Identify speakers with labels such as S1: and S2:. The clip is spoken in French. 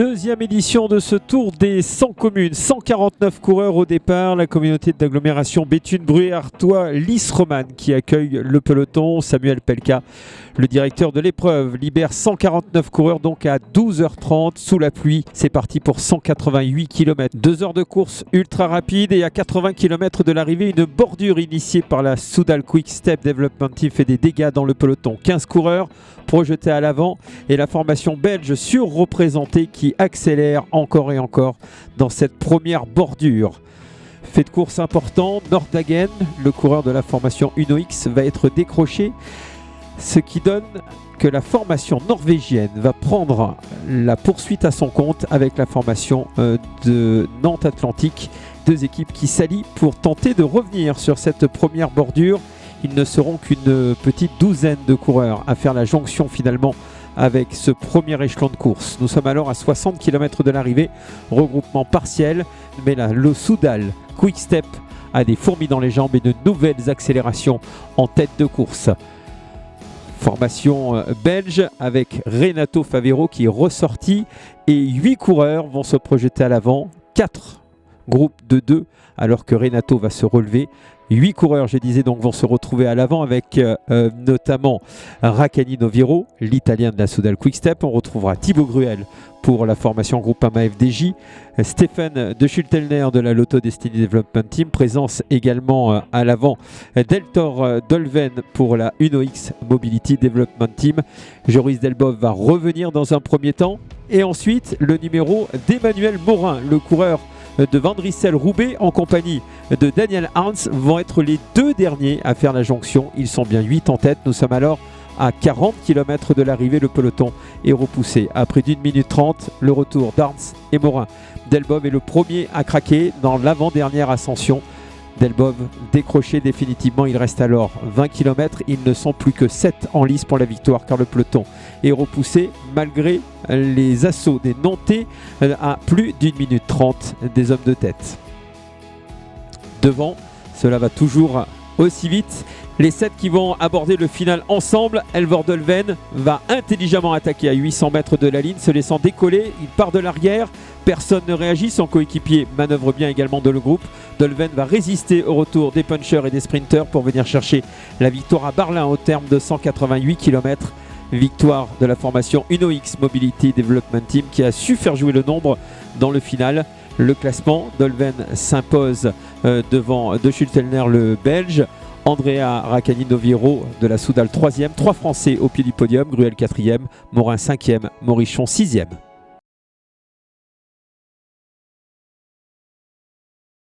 S1: Deuxième édition de ce Tour des 100 communes, 149 coureurs au départ, la communauté d'agglomération Béthune-Bruay-Artois, Lys-Romane qui accueille le peloton. Samuel Pelka, le directeur de l'épreuve, libère 149 coureurs donc à 12h30 sous la pluie. C'est parti pour 188 km. 2 heures de course ultra rapide et à 80 km de l'arrivée, une bordure initiée par la Soudal Quick Step Development Team fait des dégâts dans le peloton. 15 coureurs projetés à l'avant et la formation belge surreprésentée qui accélère encore et encore dans cette première bordure. Fait de course important, Nordhagen, le coureur de la formation Uno X, va être décroché, ce qui donne que la formation norvégienne va prendre la poursuite à son compte avec la formation de Nantes Atlantique. Deux équipes qui s'allient pour tenter de revenir sur cette première bordure. Ils ne seront qu'une petite douzaine de coureurs à faire la jonction finalement avec ce premier échelon de course. Nous sommes alors à 60 km de l'arrivée, regroupement partiel, mais là, le Soudal Quick Step a des fourmis dans les jambes et de nouvelles accélérations en tête de course. Formation belge avec Renato Favero qui est ressorti et 8 coureurs vont se projeter à l'avant, 4 groupes de 2 alors que Renato va se relever. 8 coureurs, je disais, donc vont se retrouver à l'avant avec notamment Raccani Noviro, l'italien de la Soudal Quick Step. On retrouvera Thibaut Gruel pour la formation Groupama FDJ, Stéphane de Schultelner de la Lotto Destiny Development Team, présence également à l'avant d'Eltor Dolven pour la Uno X Mobility Development Team. Joris Delbov va revenir dans un premier temps et ensuite le numéro d'Emmanuel Morin, le coureur de Van Driessen-Roubaix en compagnie de Daniel Arns vont être les deux derniers à faire la jonction. Ils sont bien 8 en tête. Nous sommes alors à 40 km de l'arrivée. Le peloton est repoussé. Après d'1 minute 30, le retour d'Arns et Morin. Delbov est le premier à craquer dans l'avant-dernière ascension. Delbov décroché définitivement, il reste alors 20 km, ils ne sont plus que 7 en lice pour la victoire car le peloton est repoussé malgré les assauts des Nantais à plus d'1 minute 30 des hommes de tête. Devant, cela va toujours aussi vite. Les 7 qui vont aborder le final ensemble, Elvor Dolven va intelligemment attaquer à 800 mètres de la ligne, se laissant décoller, il part de l'arrière, personne ne réagit, son coéquipier manœuvre bien également de le groupe. Dolven va résister au retour des punchers et des sprinters pour venir chercher la victoire à Berlin au terme de 188 km. Victoire de la formation Uno X Mobility Development Team qui a su faire jouer le nombre dans le final. Le classement, Dolven s'impose devant De Schultelner le Belge, Andrea Raccani Noviro de la Soudal 3e, 3 Français au pied du podium, Gruel 4e, Morin 5e, Morichon 6e.